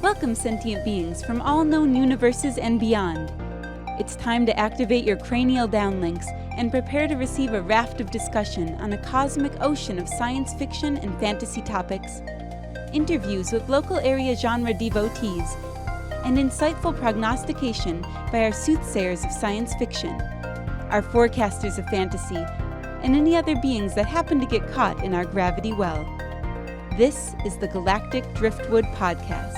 Welcome, sentient beings from all known universes and beyond. It's time to activate your cranial downlinks and prepare to receive a raft of discussion on a cosmic ocean of science fiction and fantasy topics, interviews with local area genre devotees, and insightful prognostication by our soothsayers of science fiction, our forecasters of fantasy, and any other beings that happen to get caught in our gravity well. This is the Galactic Driftwood Podcast.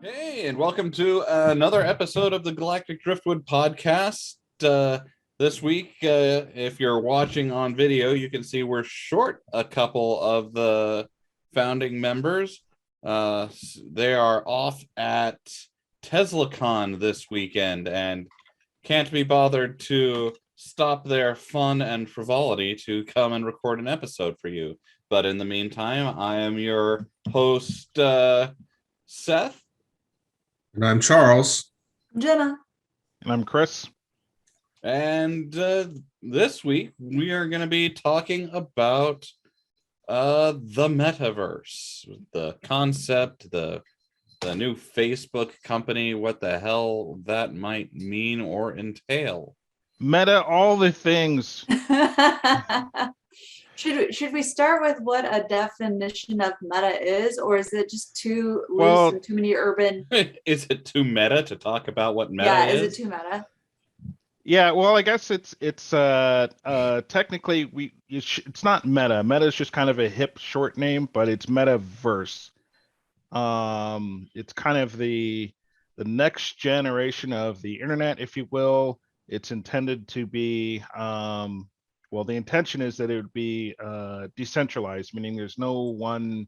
Hey, and welcome to another episode of the Galactic Driftwood Podcast. This week, if you're watching on video, you can see we're short a couple of the founding members. They are off at TeslaCon this weekend and can't be bothered to stop their fun and frivolity to come and record an episode for you. But in the meantime, I am your host, Seth. And I'm Charles. Jenna. And I'm Chris. And this week we are going to be talking about the metaverse, the concept, the new Facebook company, what the hell that might mean or entail. Meta, all the things. Should we start with what a definition of meta is, or is it just too loose and too many urban? Is it too meta to talk about what meta is? Yeah, is it too meta? Yeah, well, I guess it's technically it's not meta. Meta is just kind of a hip short name, but it's metaverse. It's kind of the next generation of the internet, if you will. It's intended to be well, the intention is that it would be decentralized, meaning there's no one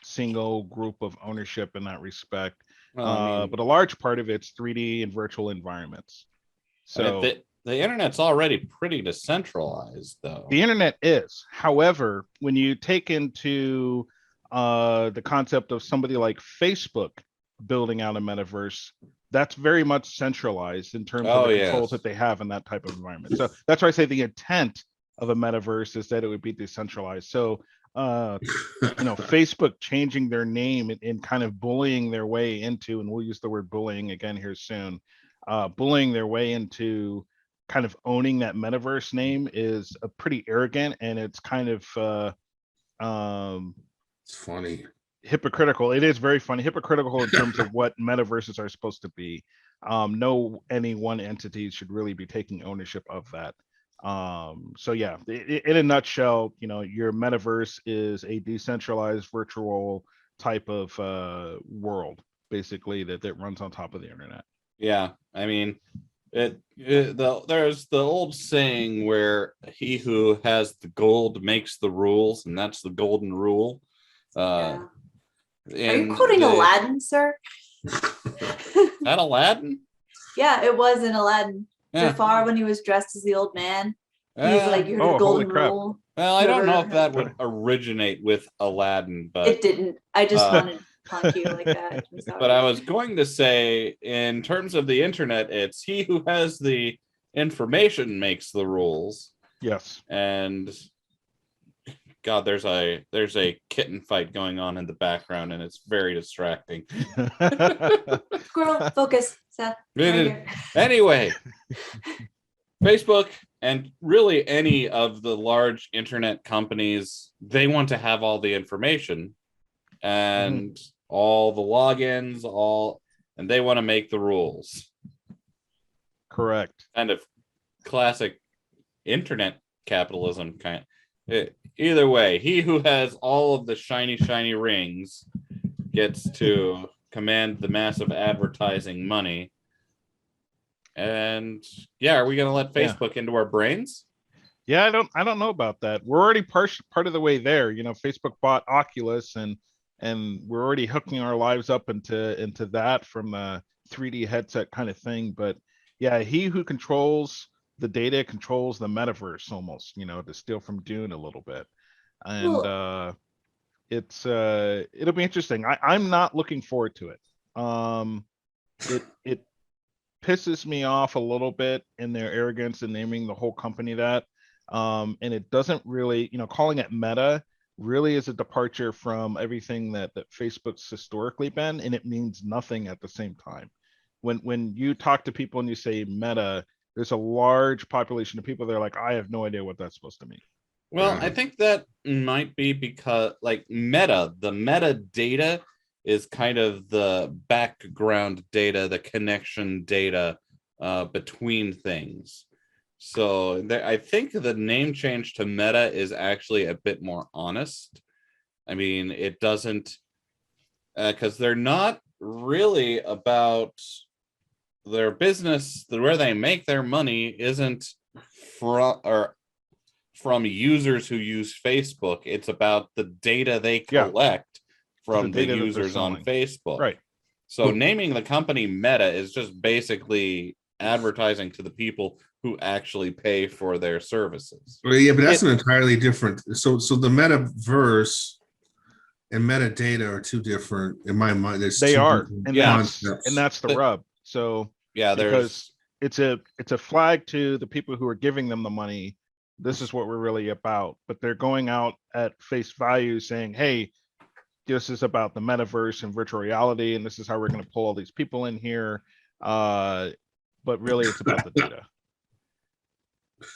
single group of ownership in that respect. Well, but a large part of it's 3D and virtual environments. So the internet's already pretty decentralized, though. The internet is. However, when you take into the concept of somebody like Facebook building out a metaverse, that's very much centralized in terms of the controls that they have in that type of environment. So that's why I say the intent of a metaverse is that it would be decentralized. So, Facebook changing their name and kind of bullying their way into, and we'll use the word bullying again here soon, bullying their way into kind of owning that metaverse name is a pretty arrogant, and it's kind of it's funny. Hypocritical. It is very funny. Hypocritical in terms of what metaverses are supposed to be. No, any one entity should really be taking ownership of that. So yeah, in a nutshell, your metaverse is a decentralized virtual type of world, basically that runs on top of the internet. Yeah, I mean, there's the old saying where he who has the gold makes the rules, and that's the golden rule. Are you quoting Aladdin, sir? That Aladdin? Yeah, it was in Aladdin. Jafar, when he was dressed as the old man, he's like, "You heard the golden rule." Well, I don't know if that would originate with Aladdin, but it didn't. I just wanted to punk you like that. But I was going to say, in terms of the internet, it's he who has the information makes the rules. Yes. And God, there's a kitten fight going on in the background, and it's very distracting. Squirrel, focus, Seth. Anyway, Facebook and really any of the large internet companies, they want to have all the information and all the logins, and they want to make the rules. Correct. Kind of classic internet capitalism kind. Either way, he who has all of the shiny rings gets to command the massive advertising money. And yeah, are we going to let Facebook into our brains? Yeah, I don't know about that. We're already part of the way there. Facebook bought Oculus, and we're already hooking our lives up into that from a 3D headset kind of thing. But yeah, he who controls the data controls the metaverse almost, to steal from Dune a little bit. And Well- it'll be interesting. I'm not looking forward to it. It pisses me off a little bit in their arrogance in naming the whole company that. And it doesn't really, calling it Meta really is a departure from everything that Facebook's historically been, and it means nothing at the same time. When you talk to people and you say Meta, there's a large population of people that are like, I have no idea what that's supposed to mean. Well, I think that might be because like the metadata is kind of the background data, the connection data between things. So I think the name change to Meta is actually a bit more honest. I mean, it doesn't, because they're not really about their business. Where they make their money isn't from users who use Facebook. It's about the data they collect from the users on Facebook. Right. So naming the company Meta is just basically advertising to the people who actually pay for their services. Well, yeah, but that's an entirely different. So the metaverse and metadata are two different in my mind. They are, and that's the rub. So because it's a flag to the people who are giving them the money. This is what we're really about, but they're going out at face value saying, hey, this is about the metaverse and virtual reality, and this is how we're going to pull all these people in here. But really it's about the data.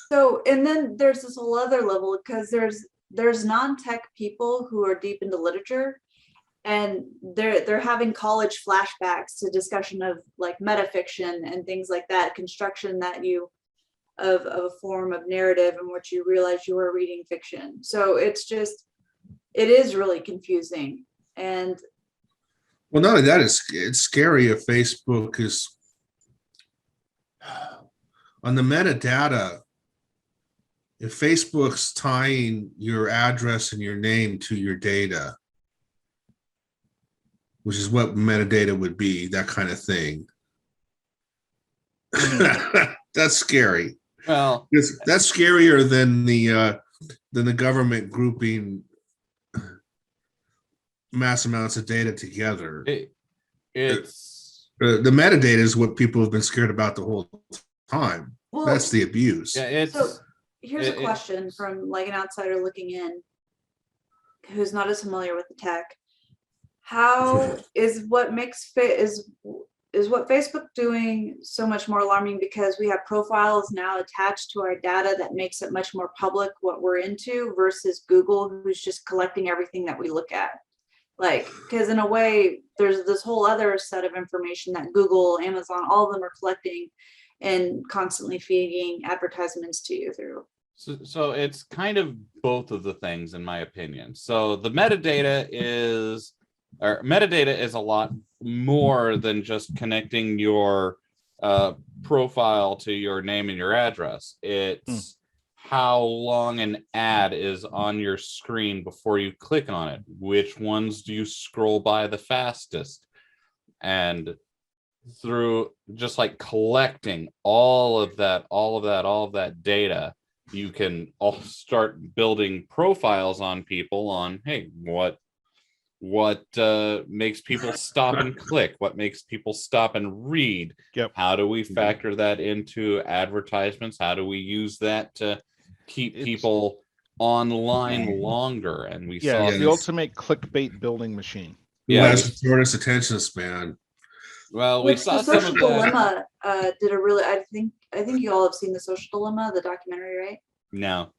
So, and then there's this whole other level, because there's non-tech people who are deep into literature, and they're having college flashbacks to discussion of like metafiction and things like that, construction that you of a form of narrative in which you realize you are reading fiction. So it is really confusing. And well, not only that, it's scary if Facebook is on the metadata. If Facebook's tying your address and your name to your data, which is what metadata would be, that kind of thing. That's scary. Well, that's scarier than the government grouping mass amounts of data together. It's the metadata is what people have been scared about the whole time. well, that's the abuse. Yeah, so here's a question from like an outsider looking in, who's not as familiar with the tech. How is what Facebook doing so much more alarming, because we have profiles now attached to our data that makes it much more public what we're into, versus Google, who's just collecting everything that we look at? Like, because in a way, there's this whole other set of information that Google, Amazon, all of them are collecting and constantly feeding advertisements to you through. So it's kind of both of the things, in my opinion. So the metadata is a lot more than just connecting your profile to your name and your address. It's how long an ad is on your screen before you click on it. Which ones do you scroll by the fastest? And through just like collecting all of that data, you can all start building profiles on people on, hey, what makes people stop and click, what makes people stop and read. How do we factor that into advertisements? How do we use that to keep people online longer? And we saw the ultimate clickbait building machine. Has the shortest attention span. Well, we saw the some Social of that. Dilemma did a really, I think you all have seen the Social Dilemma, the documentary, right? No.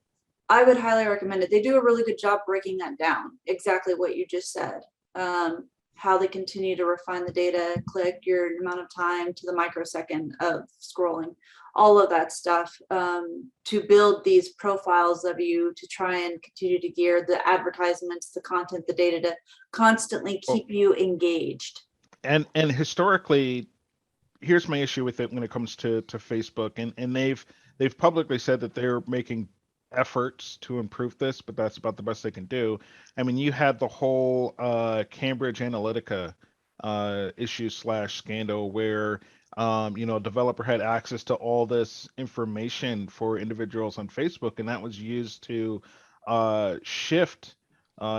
I would highly recommend it. They do a really good job breaking that down, exactly what you just said. How they continue to refine the data, click, your amount of time to the microsecond of scrolling, all of that stuff, to build these profiles of you, to try and continue to gear the advertisements, the content, the data to constantly keep you engaged. And historically, here's my issue with it when it comes to Facebook, and they've publicly said that they're making efforts to improve this, but that's about the best they can do. I mean, you had the whole Cambridge Analytica issue / scandal where A developer had access to all this information for individuals on Facebook, and that was used to shift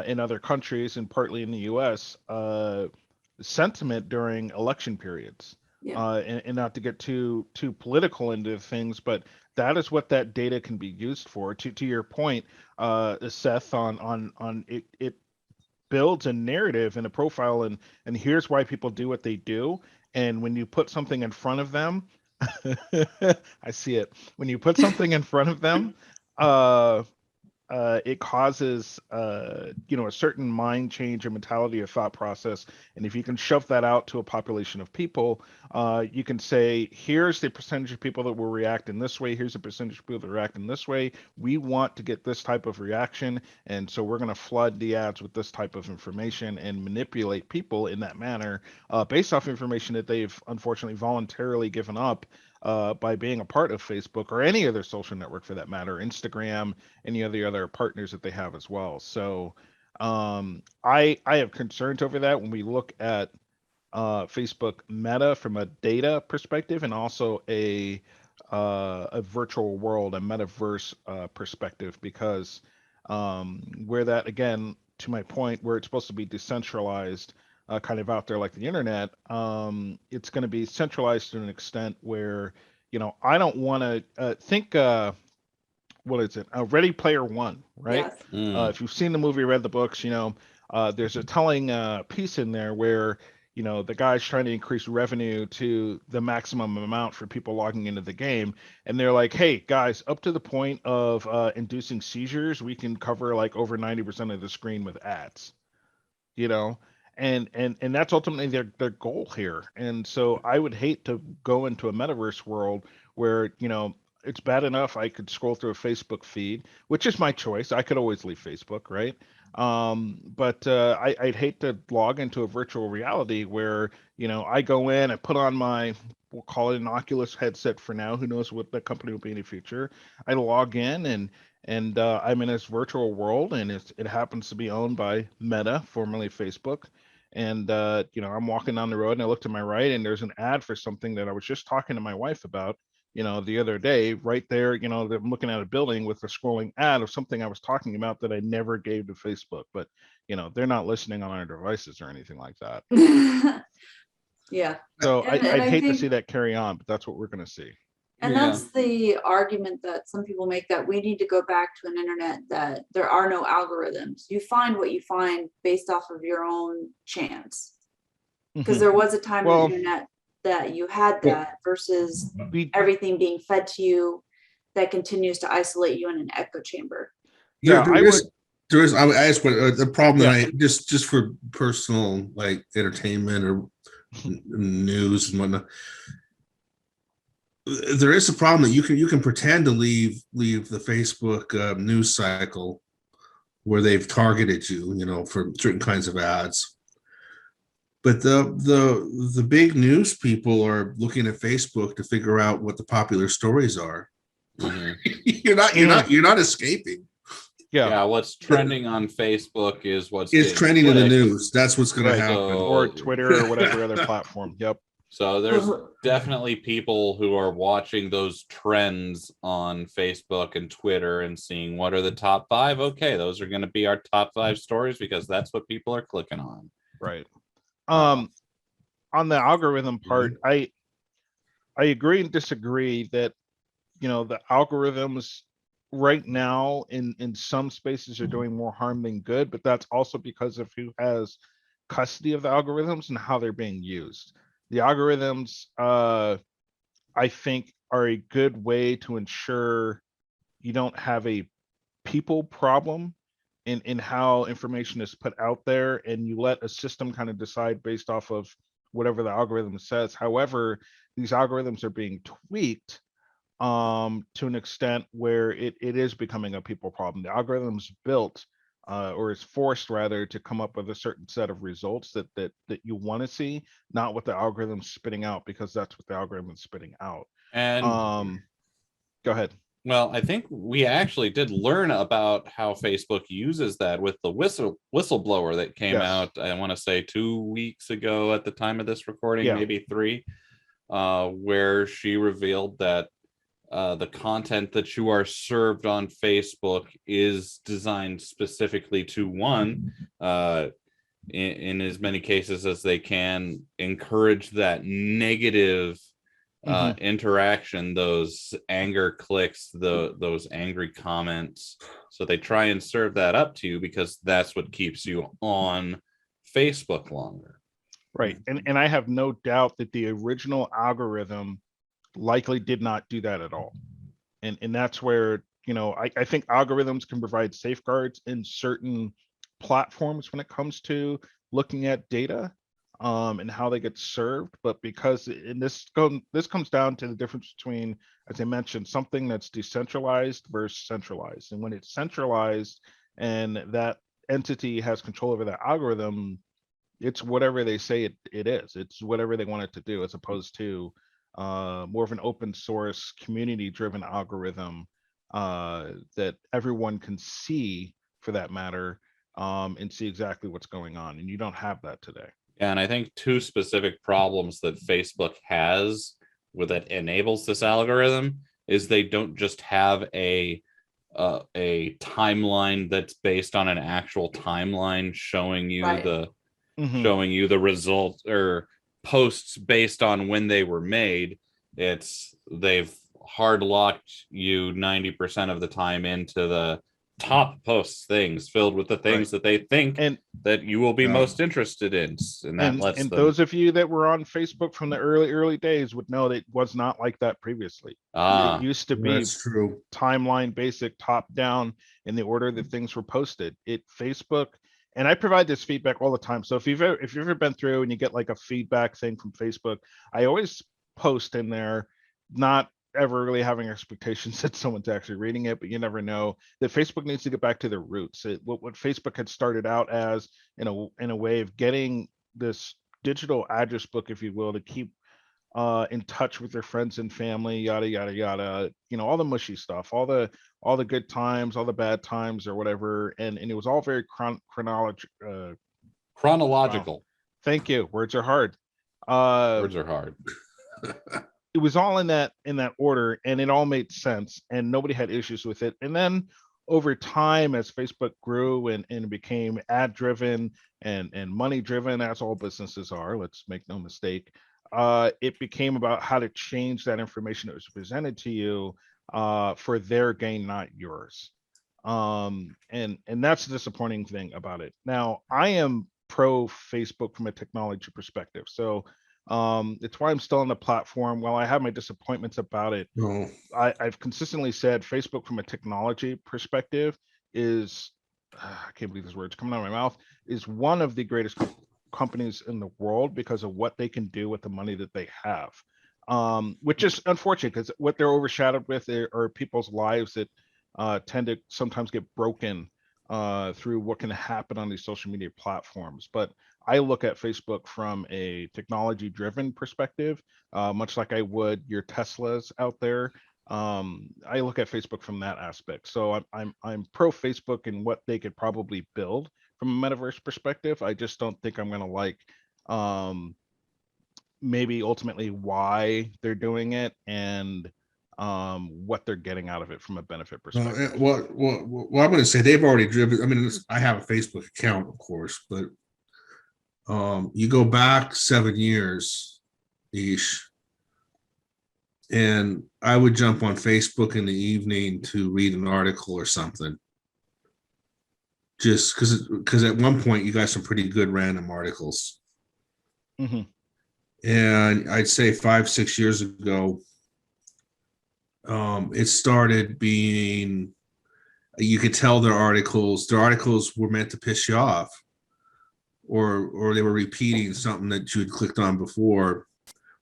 in other countries and partly in the US sentiment during election periods. Yeah. And not to get too political into things, but that is what that data can be used for. To your point, Seth, on it builds a narrative and a profile, and here's why people do what they do. And when you put something in front of them, I see it. When you put something in front of them, uh, it causes a certain mind change or mentality or thought process. And if you can shove that out to a population of people, you can say, here's the percentage of people that will react in this way, here's the percentage of people that react in this way. We want to get this type of reaction, and so we're going to flood the ads with this type of information and manipulate people in that manner, based off information that they've unfortunately voluntarily given up by being a part of Facebook or any other social network for that matter, Instagram, any of the other partners that they have as well. So I have concerns over that when we look at Facebook Meta from a data perspective, and also a virtual world, a metaverse perspective, because where that, again, to my point, where it's supposed to be decentralized, kind of out there like the internet, it's going to be centralized to an extent where, I don't want to think, what is it? Ready Player One, right? Yes. If you've seen the movie, read the books, there's a telling piece in there where, the guy's trying to increase revenue to the maximum amount for people logging into the game. And they're like, hey, guys, up to the point of inducing seizures, we can cover like over 90% of the screen with ads, you know? And that's ultimately their goal here. And so I would hate to go into a metaverse world where, it's bad enough I could scroll through a Facebook feed, which is my choice. I could always leave Facebook, right? But I'd hate to log into a virtual reality where, I go in, I put on my, we'll call it an Oculus headset for now. Who knows what the company will be in the future? I log in, and I'm in this virtual world, and it happens to be owned by Meta, formerly Facebook. And I'm walking down the road, and I look to my right, and there's an ad for something that I was just talking to my wife about, the other day. Right there, I'm looking at a building with a scrolling ad of something I was talking about that I never gave to Facebook. But they're not listening on our devices or anything like that. Yeah. So And I'd I hate to think- see that carry on, but that's what we're going to see. And Yeah. that's the argument that some people make, that we need to go back to an internet that there are no algorithms. You find what you find based off of your own chance. Because there was a time Well- in the internet that you had that, versus We- everything being fed to you that continues to isolate you in an echo chamber. Yeah, I would. There is. I asked what the problem Yeah. that I just for personal like entertainment or news and whatnot. There is a problem that you can pretend to leave the Facebook news cycle where they've targeted you, for certain kinds of ads. But the big news people are looking at Facebook to figure out what the popular stories are. Mhm. You're not escaping. Yeah, what's trending on Facebook is what's It's getting trending in the clicked. news. That's what's going Right. to happen. So- Or Twitter or whatever other platform. Yep. So there's definitely people who are watching those trends on Facebook and Twitter and seeing what are the top 5. Okay, those are going to be our top 5 stories because that's what people are clicking on. Right. On the algorithm part, I agree and disagree that the algorithms right now in some spaces are doing more harm than good, but that's also because of who has custody of the algorithms and how they're being used. The algorithms, I think, are a good way to ensure you don't have a people problem in how information is put out there, and you let a system kind of decide based off of whatever the algorithm says. However, these algorithms are being tweaked to an extent where it is becoming a people problem. The algorithm's built or is forced rather to come up with a certain set of results that you want to see, not what the algorithm's spitting out, because that's what the algorithm is spitting out. And Go ahead. well, I think we actually did learn about how Facebook uses that with the whistleblower that came Yes. out, I want to say 2 weeks ago at the time of this recording, Yeah. maybe 3. where she revealed that the content that you are served on Facebook is designed specifically to in as many cases as they can, encourage that negative interaction, those anger clicks, those angry comments. So they try and serve that up to you because that's what keeps you on Facebook longer. Right. And I have no doubt that the original algorithm likely did not do that at all. And that's where, I think algorithms can provide safeguards in certain platforms when it comes to looking at data and how they get served. But because this comes down to the difference between, as I mentioned, something that's decentralized versus centralized. And when it's centralized and that entity has control over that algorithm, it's whatever they say it is. It's whatever they want it to do, as opposed to more of an open source, community driven algorithm that everyone can see, for that matter, and see exactly what's going on. And you don't have that today. Yeah, and I think two specific problems that Facebook has with it enables this algorithm is they don't just have a timeline that's based on an actual timeline showing you showing you the results or posts based on when they were made. They've hard locked you 90% of the time into the top posts things filled with the things that they think that you will be most interested in, and that lets them. Those of you that were on Facebook from the early days would know that it was not like that previously. It used to be timeline basic, top down, in the order that things were posted. Facebook, and I provide this feedback all the time. So if you've ever been through and you get like a feedback thing from Facebook, I always post in there, not ever really having expectations that someone's actually reading it, but you never know, that Facebook needs to get back to their roots. What Facebook had started out as in a way of getting this digital address book, if you will, to keep in touch with their friends and family, yada yada yada, all the mushy stuff, all the good times, all the bad times, or whatever, and it was all very chronological. Wow. Thank you. Words are hard. Words are hard. It was all in that order, and it all made sense, and nobody had issues with it. And then over time, as Facebook grew and became ad driven and money driven, as all businesses are, let's make no mistake, it became about how to change that information that was presented to you for their gain, not yours. And that's the disappointing thing about it. Now, I am pro Facebook from a technology perspective, so it's why I'm still on the platform. While I have my disappointments about it, I've consistently said Facebook from a technology perspective is, I can't believe this word's coming out of my mouth, is one of the greatest companies in the world because of what they can do with the money that they have, which is unfortunate because what they're overshadowed with are people's lives that tend to sometimes get broken through what can happen on these social media platforms. But I look at Facebook from a technology driven perspective, much like I would your Teslas out there. I look at Facebook from that aspect. So I'm pro Facebook and what they could probably build from a metaverse perspective. I just don't think I'm going to like maybe ultimately why they're doing it and what they're getting out of it from a benefit perspective. Well, I'm going to say they've already driven. I mean, I have a Facebook account, of course, but you go back 7 years ish, and I would jump on Facebook in the evening to read an article or something. Just because at one point you got some pretty good random articles. Mm-hmm. And I'd say 5-6 years ago, it started being, you could tell their articles were meant to piss you off, or they were repeating something that you had clicked on before,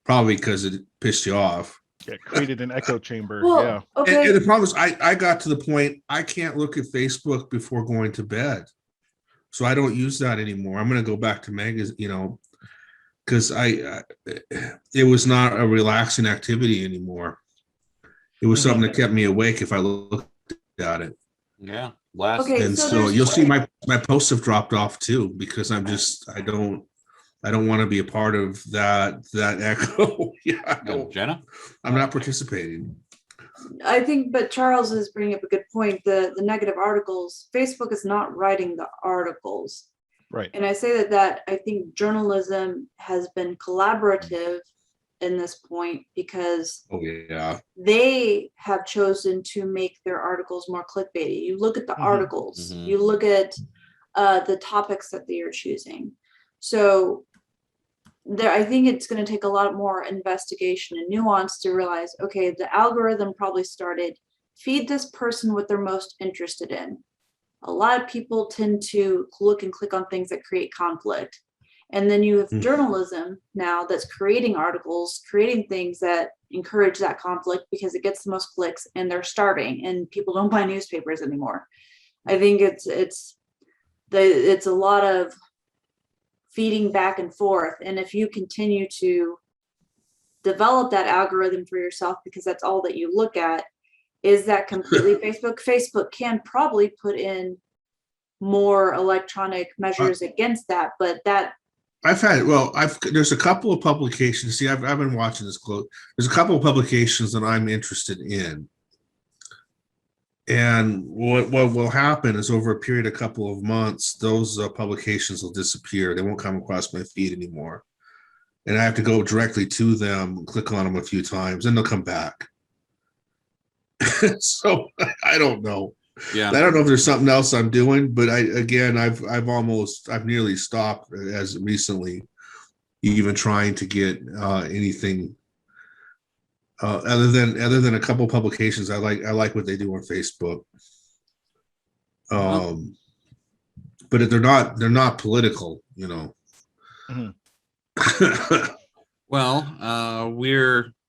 probably because it pissed you off. Yeah, created an echo chamber. Well, yeah. Okay. And the problem is I got to the point I can't look at Facebook before going to bed. So I don't use that anymore. I'm going to go back to magazine, because it was not a relaxing activity anymore. It was something that kept me awake if I looked at it. Yeah. And so you'll see my posts have dropped off too, because I don't I don't want to be a part of that echo. Yeah, I don't. Jenna? I'm not participating. I think, but Charles is bringing up a good point. The negative articles, Facebook is not writing the articles. Right. And I say that I think journalism has been collaborative in this point because Oh yeah. they have chosen to make their articles more clickbaity. You look at the Mhm. articles, Mhm. you look at the topics that they are choosing. So there, I think it's going to take a lot more investigation and nuance to realize, okay, the algorithm probably started feed this person what they're most interested in. A lot of people tend to look and click on things that create conflict. And then you have journalism now that's creating articles, creating things that encourage that conflict because it gets the most clicks and they're starving and people don't buy newspapers anymore. I think it's a lot of feeding back and forth. And if you continue to develop that algorithm for yourself, because that's all that you look at, is that completely Facebook? Facebook can probably put in more electronic measures against that, but that there's a couple of publications. See, I've been watching this close. There's a couple of publications that I'm interested in. And what will happen is over a period of a couple of months, those publications will disappear. They won't come across my feed anymore. And I have to go directly to them, click on them a few times, and they'll come back. So I don't know. Yeah. I don't know if there's something else I'm doing, but I've nearly stopped as recently, even trying to get anything other than a couple publications. I like what they do on Facebook. But they're not political, you know. Mhm. Well,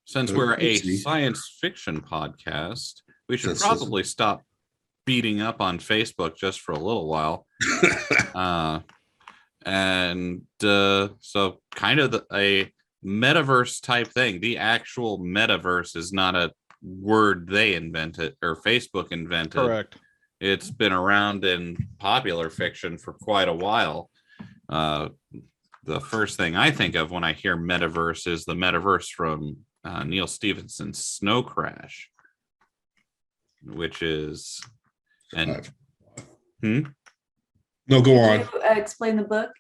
since we're a science fiction podcast, we should probably stop beating up on Facebook just for a little while. So kind of a metaverse type thing. The actual metaverse is not a word they invented or Facebook invented. Correct. It's been around in popular fiction for quite a while. The first thing I think of when I hear metaverse is the metaverse from Neil Stephenson's Snow Crash, which is No, go on. Could you explain the book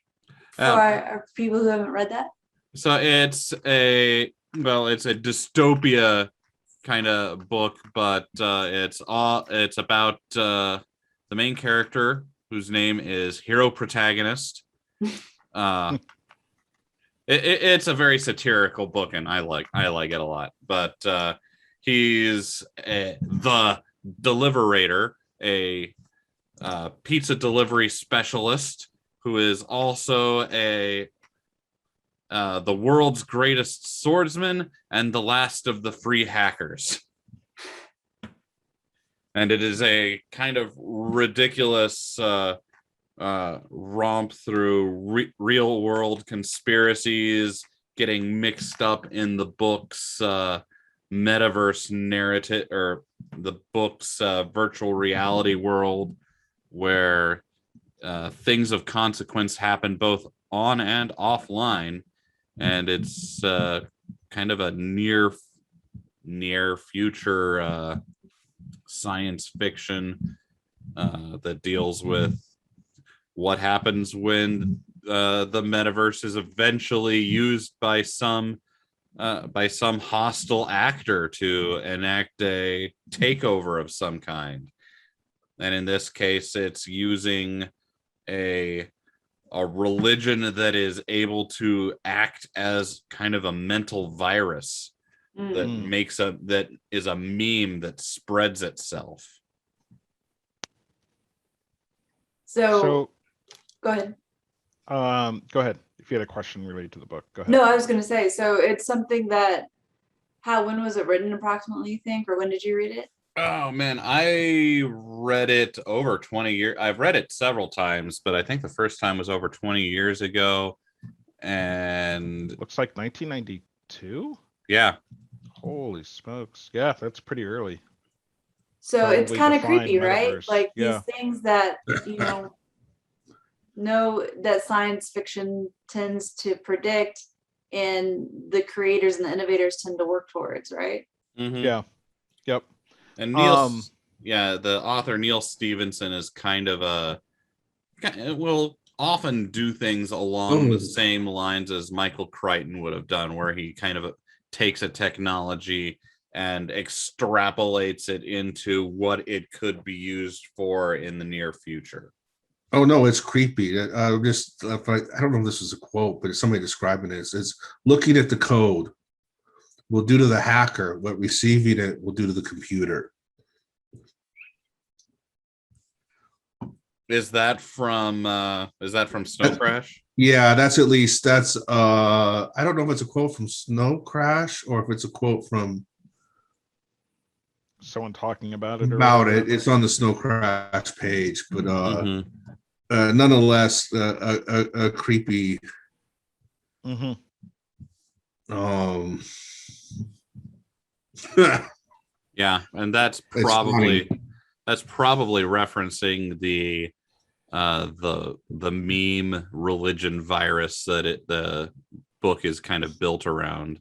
for our people who haven't read that? So it's a dystopia kind of book, but it's about the main character whose name is Hero Protagonist. It's a very satirical book, and I like it a lot. But he's the deliverator, a pizza delivery specialist who is also the world's greatest swordsman and the last of the free hackers. And it is a kind of ridiculous romp through real world conspiracies, getting mixed up in the book's metaverse narrative, or the book's virtual reality world, where things of consequence happen both on and offline. And it's kind of a near future science fiction that deals with what happens when the metaverse is eventually used by some hostile actor to enact a takeover of some kind. And in this case, it's using a religion that is able to act as kind of a mental virus that is a meme that spreads itself. So go ahead. Go ahead. If you had a question related to the book, go ahead. No, I was going to say, so it's something that, when was it written approximately, you think, or when did you read it? Oh man, I read it over 20 years. I've read it several times, but I think the first time was over 20 years ago. And looks like 1992. Yeah. Holy smokes. Yeah, that's pretty early. So Probably it's kind of creepy, right? metaverse. Like these things that, know that science fiction tends to predict and the creators and the innovators tend to work towards, right? Mhm. Yeah. Yep. And Um, the author Neil Stevenson is kind of will often do things along the same lines as Michael Crichton would have done, where he kind of takes a technology and extrapolates it into what it could be used for in the near future. Oh no, it's creepy. I don't know if this was a quote, but it's somebody describing this. It's looking at the code will do to the hacker what receiving it will do to the computer. Is that from Snow Crash? Yeah, that's I don't know if it's a quote from Snow Crash or if it's a quote from someone talking about it. It's on the Snow Crash page, but Mhm. Nonetheless, a creepy. Mm-hmm. Yeah, and that's It's probably funny. referencing the meme religion virus that the book is kind of built around.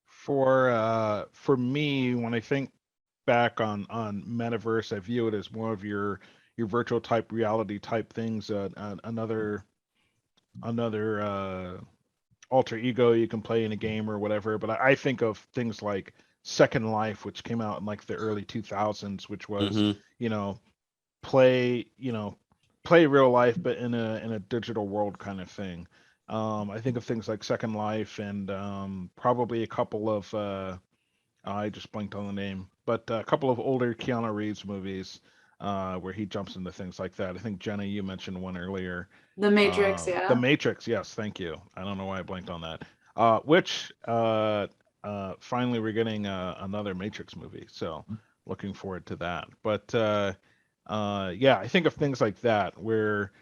For me, when I think back on metaverse, I view it as more of your virtual type reality type things. Another alter ego you can play in a game or whatever. But I think of things like Second Life, which came out in like the early 2000s, which was Mhm. play play real life but in a digital world kind of thing. I think of things like Second Life and probably a couple of I just blanked on the name, but a couple of older Keanu Reeves movies where he jumps into things like that. I think Jenna, you mentioned one earlier. The Matrix, The yeah. Matrix, yes, thank you. I don't know why I blanked on that. Which finally we're getting another Matrix movie, so looking forward to that. But yeah, I think of things like that where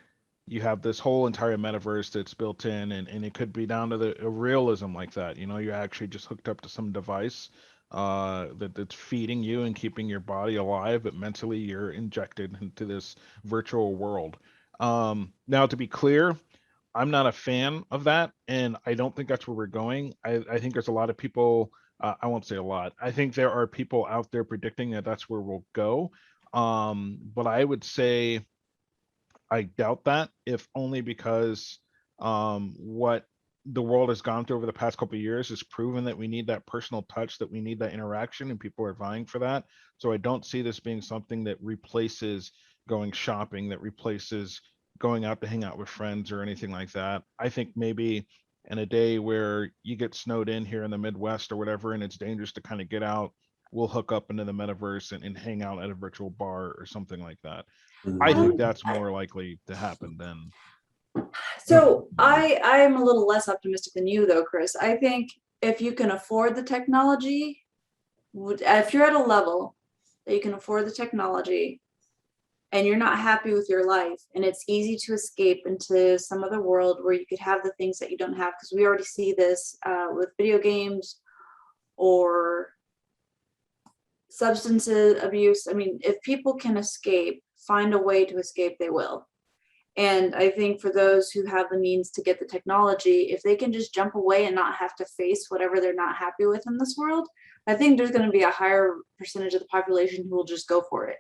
you have this whole entire metaverse that's built in, and it could be down to the a realism like that. You're actually just hooked up to some device that's feeding you and keeping your body alive, but mentally you're injected into this virtual world. Now, to be clear, I'm not a fan of that, and I don't think that's where we're going. I think there's a lot of people. I won't say a lot. I think there are people out there predicting that that's where we'll go. But I would say I doubt that, if only because what the world has gone through over the past couple of years has proven that we need that personal touch, that we need that interaction, and people are vying for that. So I don't see this being something that replaces going shopping, that replaces going out to hang out with friends or anything like that. I think maybe in a day where you get snowed in here in the Midwest or whatever, and it's dangerous to kind of get out, we'll hook up into the metaverse and hang out at a virtual bar or something like that. I think that's more likely to happen than. So I'm a little less optimistic than you though, Chris. I think if you can afford the technology, if you're at a level that you can afford the technology and you're not happy with your life and it's easy to escape into some other world where you could have the things that you don't have, because we already see this with video games or substance abuse. I mean, if people can escape, find a way to escape, they will. And I think for those who have the means to get the technology, if they can just jump away and not have to face whatever they're not happy with in this world, I think there's going to be a higher percentage of the population who will just go for it.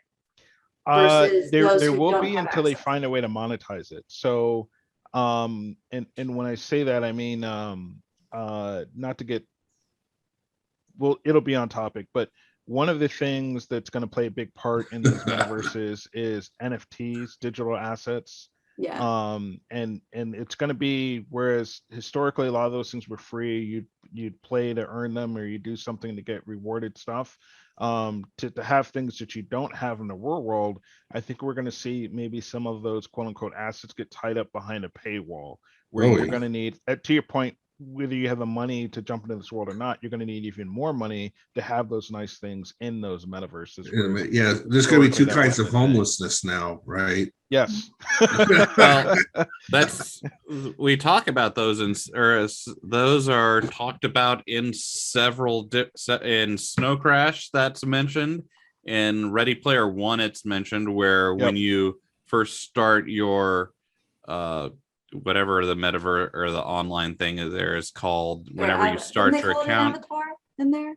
Versus those There who will don't be have until they access. find a way to monetize it. So, and when I say that, I mean, not to get, well, it'll be on topic, but one of the things that's going to play a big part in these metaverses is NFTs, digital assets. Yeah. And it's going to be, whereas historically a lot of those things were free, you'd play to earn them or you do something to get rewarded stuff. To have things that you don't have in the real world, I think we're going to see maybe some of those quote unquote assets get tied up behind a paywall, where you're going to need, to your point, whether you have the money to jump into this world or not, you're going to need even more money to have those nice things in those metaverses. Yeah, there's going to be two kinds of homelessness now, right? Yes. Well, we talk about those those are talked about in several in Snow Crash, that's mentioned. In Ready Player One, it's mentioned where when you first start your whatever the metaverse or the online thing is there is called. Or Whenever you didn't start they your call it an account, avatar in there?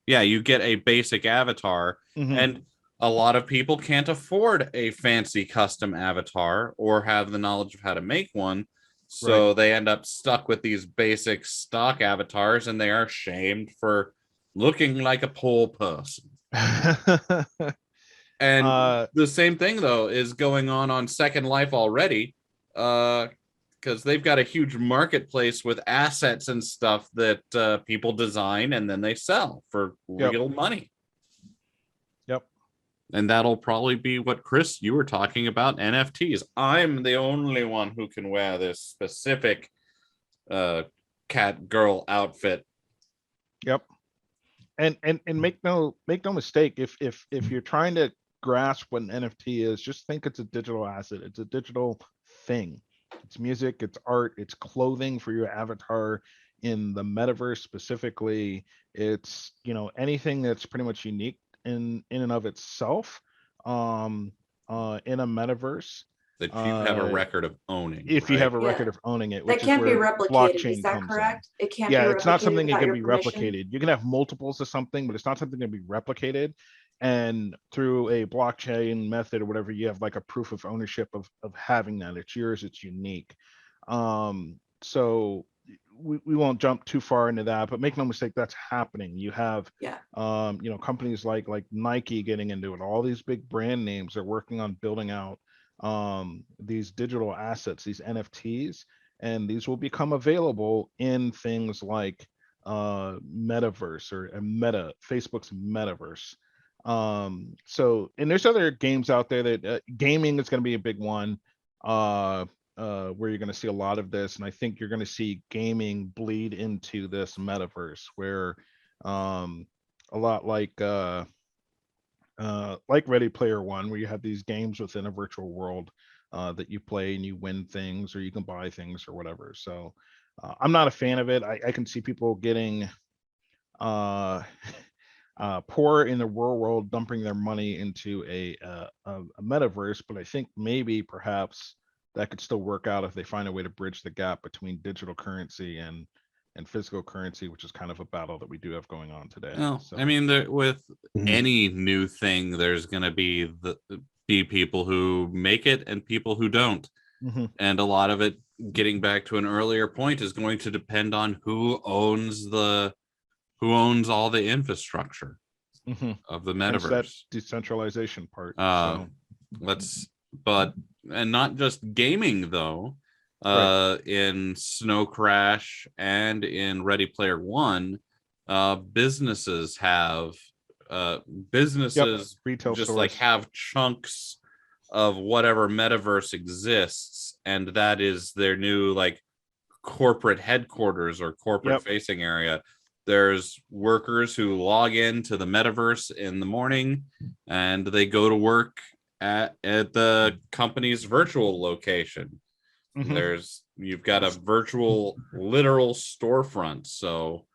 yeah, you get a basic avatar, Mhm. and a lot of people can't afford a fancy custom avatar or have the knowledge of how to make one. So they end up stuck with these basic stock avatars, and they are shamed for looking like a poor person. And the same thing though is going on Second Life already, because they've got a huge marketplace with assets and stuff that people design and then they sell for real money. Yep. And that'll probably be what, Chris, you were talking about, NFTs. I'm the only one who can wear this specific cat girl outfit. Yep. And make no mistake, if you're trying to grasp what an NFT is, just think it's a digital asset. It's a digital thing. It's music, it's art, it's clothing for your avatar in the metaverse specifically. It's, you know, anything that's pretty much unique in and of itself in a metaverse. That you have a record of owning. If you right? have a record of owning it, That which can't is be where replicated. blockchain Is that comes in. correct? It can't Yeah, be it's not something that without can your be permission? replicated. You can have multiples of something, but it's not something that can be replicated. And through a blockchain method or whatever, you have like a proof of ownership of having that. It's yours, it's unique. So we won't jump too far into that, but make no mistake, that's happening. You have Yeah. you know, companies like Nike getting into it. All these big brand names are working on building out these digital assets, these NFTs, and these will become available in things like metaverse or a meta, Facebook's metaverse. So, and there's other games out there that gaming is going to be a big one, where you're going to see a lot of this, and I think you're going to see gaming bleed into this metaverse, where a lot like Ready Player One, where you have these games within a virtual world that you play and you win things or you can buy things or whatever. So I'm not a fan of it. I can see people getting poor in the real world, dumping their money into a metaverse, but I think maybe perhaps that could still work out if they find a way to bridge the gap between digital currency and physical currency, which is kind of a battle that we do have going on today. Well, So, I mean, with Mhm. any new thing, there's going to be people who make it and people who don't. mhm. And a lot of it, getting back to an earlier point, is going to depend on who owns all the infrastructure of the Hence that metaverse. decentralization part. Uh, and not just gaming though. In Snow Crash and in Ready Player One, businesses have Retail just stores. like have chunks of whatever metaverse exists, and that is their new like corporate headquarters or corporate facing area. There's workers who log into the metaverse in the morning and they go to work at the company's virtual location. You've got a virtual literal storefront. So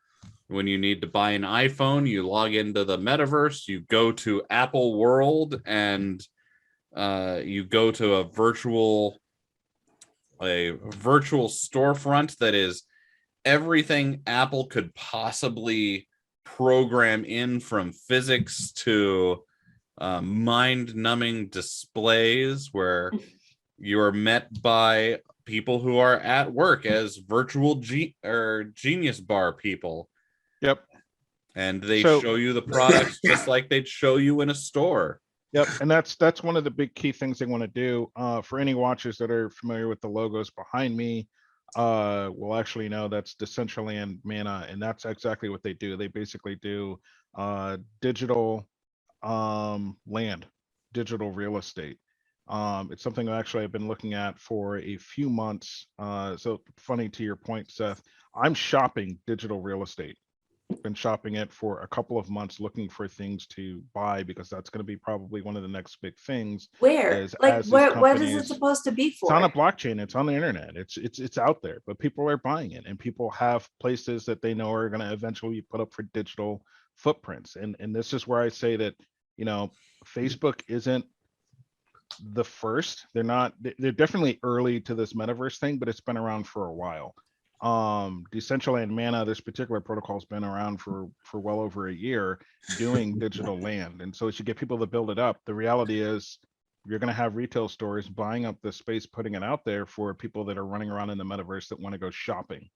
when you need to buy an iPhone, you log into the metaverse, you go to Apple World, and you go to a virtual storefront that is everything Apple could possibly program in, from physics to mind-numbing displays, where you are met by people who are at work as virtual genius bar people. Yep. And they show you the products just like they'd show you in a store. Yep. And that's one of the big key things they want to do. For any watchers that are familiar with the logos behind me, will actually know that's Decentraland Mana, and that's exactly what they do. They basically do digital land, digital real estate. It's something actually I've been looking at for a few months. So funny, to your point, Seth, I'm shopping digital real estate. Been shopping it for a couple of months, looking for things to buy, because that's going to be probably one of the next big things. Where? Like, what is it supposed to be for? It's on a blockchain. It's on the internet. It's out there, but people are buying it, and people have places that they know are going to eventually put up for digital footprints. And this is where I say that, you know, Facebook isn't the first. They're definitely early to this metaverse thing, but it's been around for a while. Decentraland Mana, this particular protocol has been around for well over a year doing digital land. And so as you get people to build it up, the reality is you're going to have retail stores buying up the space, putting it out there for people that are running around in the metaverse that want to go shopping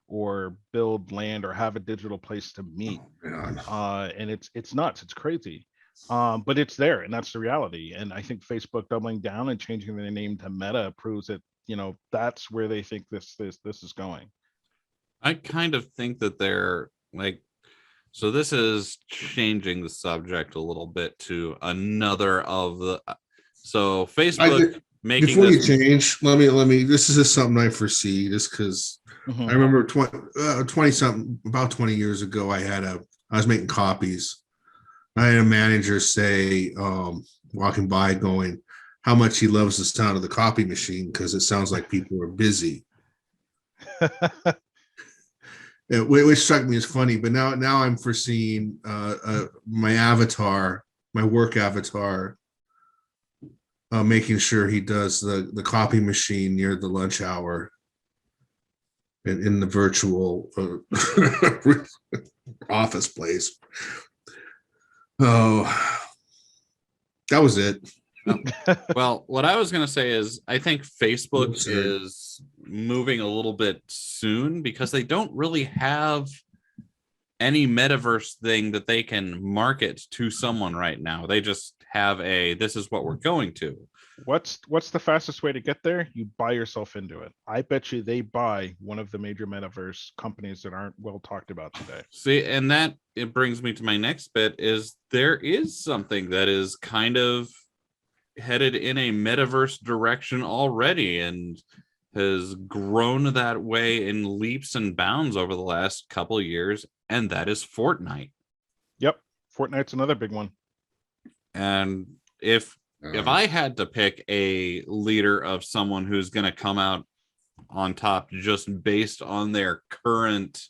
or build land or have a digital place to meet. And it's nuts. It's crazy. But it's there, and that's the reality. And I think Facebook doubling down and changing their name to Meta proves that, that's where they think this is going. I kind of think that they're like, so this is changing the subject a little bit to another of the, so Facebook making before this. You change, let me, this is just something I foresee just because I remember 20 something, about 20 years ago, I was making copies. I had a manager say, walking by going, how much he loves the sound of the copy machine because it sounds like people are busy. Which struck me as funny, but now I'm foreseeing my avatar, my work avatar, making sure he does the copy machine near the lunch hour in the virtual office place. Oh, that was it. Well, what I was going to say is I think Facebook is moving a little bit soon because they don't really have any metaverse thing that they can market to someone right now. They just have this is what we're going to. What's the fastest way to get there? You buy yourself into it. I bet you they buy one of the major metaverse companies that aren't well talked about today. See, and it brings me to my next bit is there is something that is kind of headed in a metaverse direction already and has grown that way in leaps and bounds over the last couple of years, and that is Fortnite. Yep, Fortnite's another big one. And if I had to pick a leader of someone who's going to come out on top just based on their current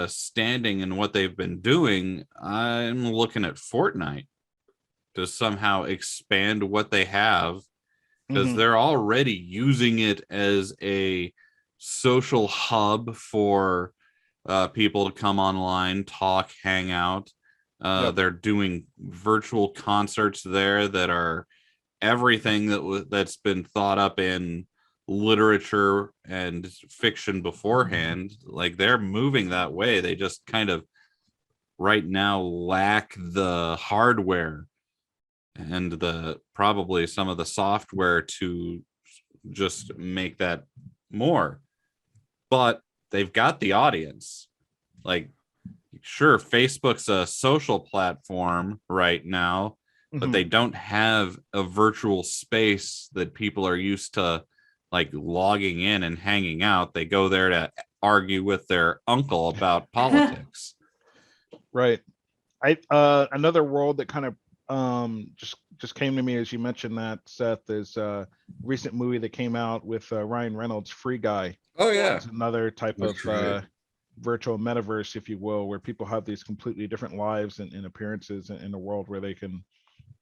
standing and what they've been doing, I'm looking at Fortnite to somehow expand what they have, because they're already using it as a social hub for people to come online, talk, hang out. They're doing virtual concerts there that are everything that's been thought up in literature and fiction beforehand. Like, they're moving that way. They just kind of right now lack the hardware and probably some of the software to just make that more. But they've got the audience. Like, sure, Facebook's a social platform right now, but they don't have a virtual space that people are used to, like, logging in and hanging out. They go there to argue with their uncle about politics. Right. Another world that kind of just came to me as you mentioned that, Seth, is a recent movie that came out with Ryan Reynolds, Free Guy. Oh yeah, it's another type of virtual metaverse, if you will, where people have these completely different lives and appearances in a world where they can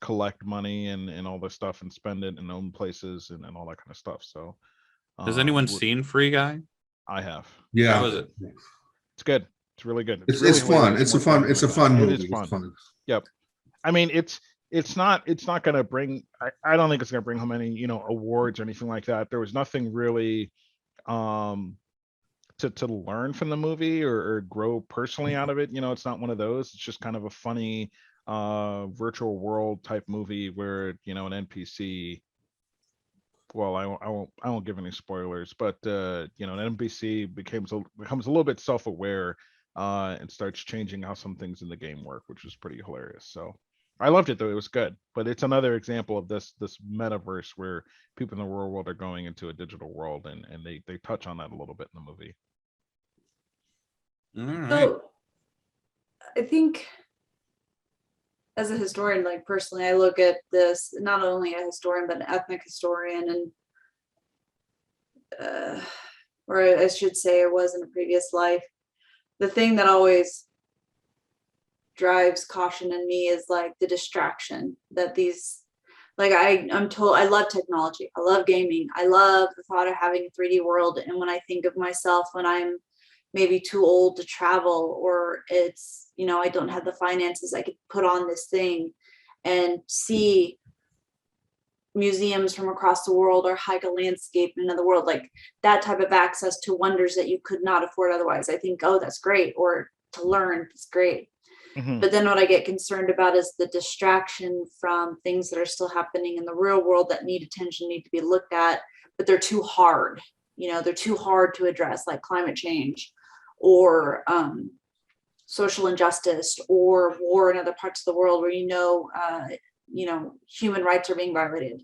collect money and all this stuff and spend it and own places and all that kind of stuff. So has anyone seen Free Guy? I have. Yeah. How is it? It's good. It's really good. It's really fun. It's a fun movie. It is fun. It's fun. Yep. I mean, it's not going to bring, I don't think it's going to bring home any, awards or anything like that. There was nothing really to learn from the movie or grow personally out of it. It's not one of those. It's just kind of a funny virtual world type movie where, an NPC, well, I won't give any spoilers, but an NPC becomes a little bit self-aware and starts changing how some things in the game work, which was pretty hilarious. So I loved it, though. It was good, but it's another example of this metaverse where people in the real world are going into a digital world, and they touch on that a little bit in the movie. All right. So I think as a historian, like personally, I look at this, not only a historian, but an ethnic historian, and or I should say I was in a previous life. The thing that always drives caution in me is like the distraction that these, like I'm told, I love technology. I love gaming. I love the thought of having a 3D world. And when I think of myself, when I'm maybe too old to travel, or it's, you know, I don't have the finances, I could put on this thing and see museums from across the world or hike a landscape in another world, like that type of access to wonders that you could not afford otherwise. I think, oh, that's great. Or to learn, it's great. Mhm. But then what I get concerned about is the distraction from things that are still happening in the real world that need attention, need to be looked at, but they're too hard. You know, they're too hard to address, like climate change or social injustice or war in other parts of the world where, you know, human rights are being violated.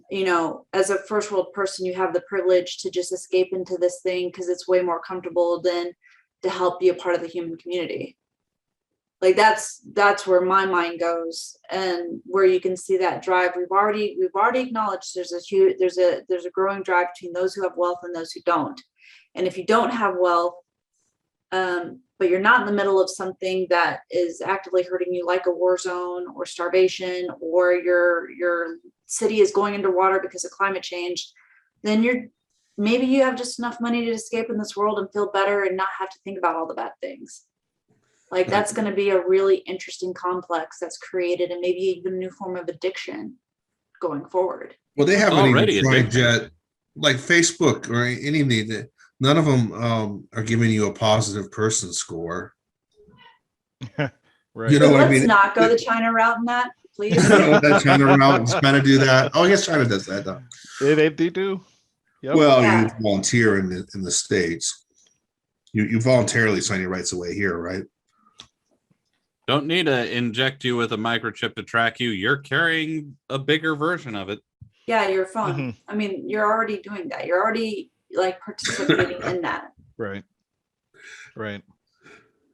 You know, as a first world person, you have the privilege to just escape into this thing because it's way more comfortable than to help be a part of the human community. Like that's where my mind goes, and where you can see that drive. We've already acknowledged there's a growing drive between those who have wealth and those who don't. And if you don't have wealth, but you're not in the middle of something that is actively hurting you, like a war zone or starvation, or your city is going underwater because of climate change, then maybe you have just enough money to escape in this world and feel better and not have to think about all the bad things. Like that's going to be a really interesting complex that's created, and maybe even a new form of addiction going forward. Well, they haven't Already even tried addicting. yet, like Facebook or anything. None of them are giving you a positive person score. Right. You know what I Let's mean? not go the China route in that, please. That China route is trying to do that. Oh, I guess China does that though. They do. Yep. Well, Yeah. you volunteer in the States. You voluntarily sign your rights away here, right? Don't need to inject you with a microchip to track you. You're carrying a bigger version of it. Yeah, your phone. Mhm. I mean, you're already doing that. You're already like participating in that. Right. Right.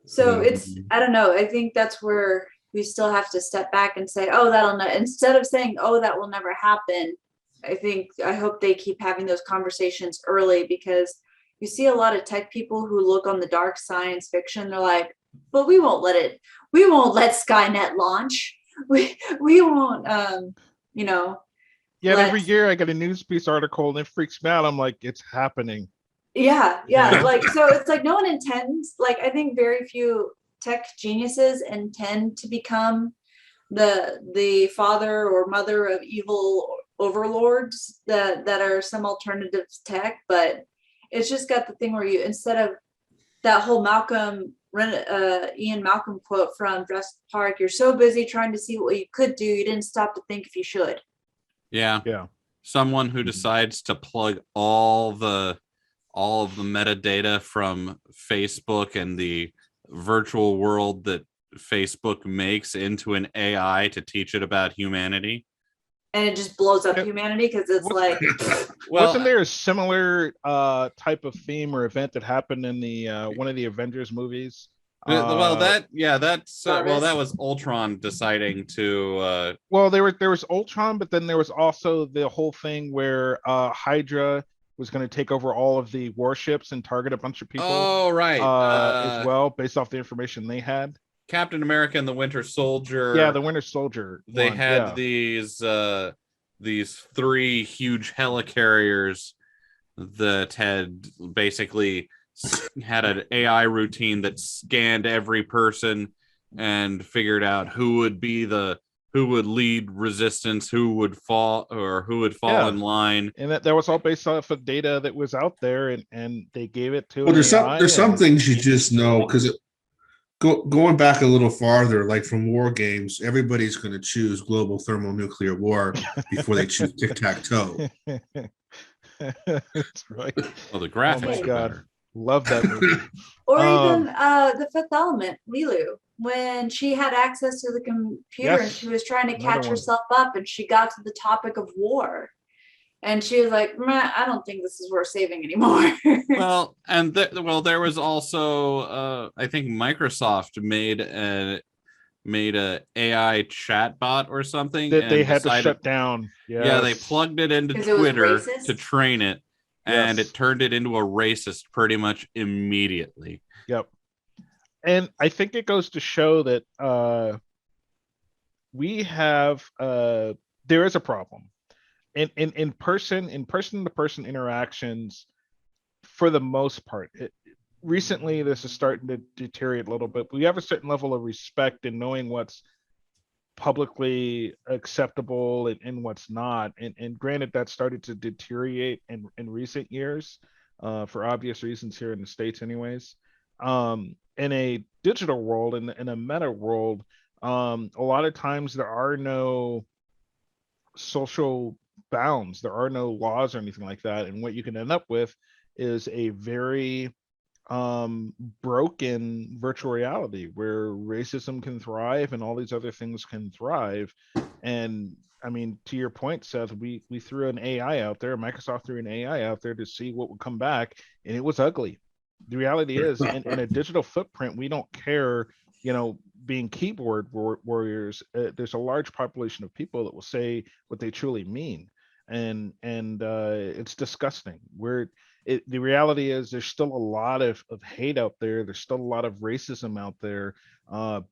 So I don't know. I think that's where we still have to step back and say, oh, that'll not, instead of saying, oh, that will never happen. I hope they keep having those conversations early, because you see a lot of tech people who look on the dark science fiction. They're like, but we won't let Skynet launch. We won't, Yeah, and every let- year I get a news piece article and it freaks me out. I'm like, it's happening. Yeah. Yeah. Like, so it's like no one intends, like, I think very few tech geniuses intend to become the father or mother of evil overlords that are some alternative tech. But it's just got the thing where you, instead of that whole Ian Malcolm quote from Jurassic Park, you're so busy trying to see what you could do, you didn't stop to think if you should. Yeah. Yeah. Someone who decides to plug all of the metadata from Facebook and the virtual world that Facebook makes into an AI to teach it about humanity. And it just blows up Yeah. humanity, because it's like, Wasn't there a similar type of theme or event that happened in the one of the Avengers movies? That Jarvis. was Ultron deciding to Well, there was Ultron, but then there was also the whole thing where Hydra was going to take over all of the warships and target a bunch of people. Oh, right. As well, based off the information they had. Captain America and the Winter Soldier. Yeah, the Winter Soldier. They one, had yeah. these three huge helicarriers that had basically had an AI routine that scanned every person and figured out who would lead resistance, who would fall Yeah. in line. And that was all based off of data that was out there, and they gave it to. Well, there's some AI things you just know, because going back a little farther, like from war games, everybody's going to choose global thermonuclear war before they choose tic-tac-toe. That's right. Well, the graphics Oh my are God. better. Love that movie. or even the Fifth Element, Lilu, when she had access to the computer and Yes. she was trying to Another catch one. herself up, and she got to the topic of war, and she was like, I don't think this is worth saving anymore. Well, and there was also I think Microsoft made a AI chatbot or something That they and had to decided- shut down. Yeah, they Yes. plugged it into 'Cause it was Twitter racist? to train it, and Yes. it turned it into a racist pretty much immediately. Yep. And I think it goes to show that we have there is a problem in person to person interactions for the most part. Recently, this is starting to deteriorate a little bit. We have a certain level of respect in knowing what's publicly acceptable and what's not. And granted, that started to deteriorate in recent years for obvious reasons here in the States anyways. In a digital world, in a meta world, a lot of times there are no social bounds, there are no laws or anything like that. And what you can end up with is a very broken virtual reality where racism can thrive and all these other things can thrive. And I mean, to your point, Seth, we threw an AI out there, Microsoft threw an AI out there to see what would come back, and it was ugly. The reality is, in a digital footprint, we don't care, being keyboard warriors. There's a large population of people that will say what they truly mean, and it's disgusting. The reality is there's still a lot of hate out there. There's still a lot of racism out there,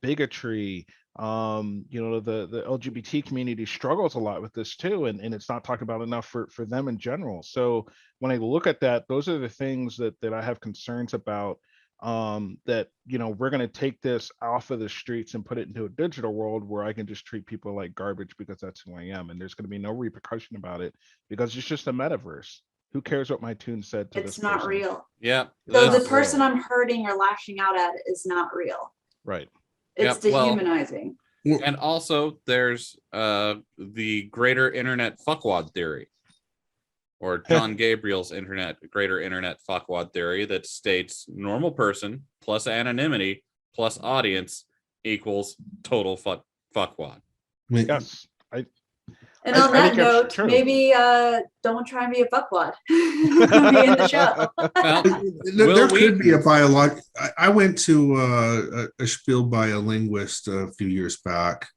bigotry. The LGBT community struggles a lot with this too, and it's not talked about enough for them in general. So when I look at that, those are the things that I have concerns about. That we're going to take this off of the streets and put it into a digital world where I can just treat people like garbage because that's who I am, and there's going to be no repercussion about it because it's just a metaverse. Who cares what my tune said to this It's not person? real. Yeah. So the Not person real. I'm hurting or lashing out at is not real. Right. It's Yeah, well- dehumanizing. And also there's the greater internet fuckwad theory, or John Gabriel's greater internet fuckwad theory, that states normal person plus anonymity plus audience equals total fuckwad. I mean, Yes. And I on that think that's note, true. maybe don't try and be a fuckwad. We'll be in the show. Well, there Will could be a Wheaton- biological. I went to a spiel by a linguist a few years back,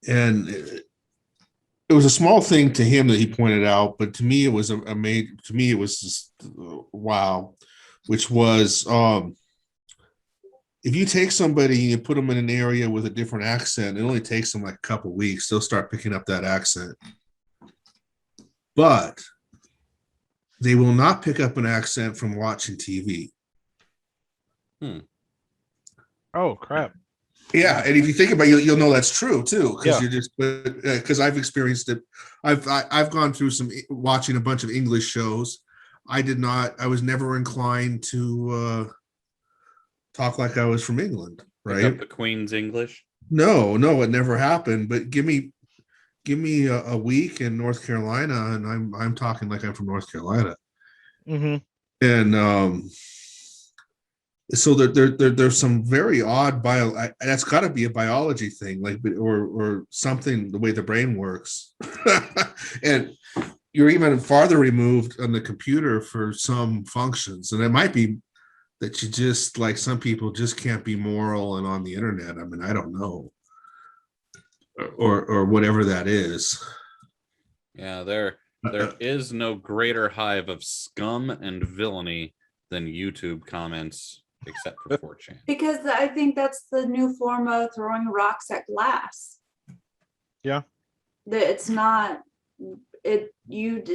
and it was a small thing to him that he pointed out, but to me it was to me it was just wow, which was if you take somebody and you put them in an area with a different accent, it only takes them like a couple of weeks. They'll start picking up that accent. But they will not pick up an accent from watching TV. Oh crap. Yeah, and if you think about it, you'll know that's true too, because Yeah. you're just because I've experienced it. I've gone through some watching a bunch of English shows. I was never inclined to talk like I was from England, Pick right? up the Queen's English. No, it never happened. But give me a week in North Carolina, and I'm talking like I'm from North Carolina. Mm-hmm. And so there's some very odd that's got to be a biology thing, like or something, the way the brain works. And you're even farther removed on the computer for some functions, and it might be that you just, like, some people just can't be moral and on the internet. I mean, I don't know, or whatever that is. Yeah, there is no greater hive of scum and villainy than YouTube comments, except for 4chan. Because I think that's the new form of throwing rocks at glass. Yeah. It's not, it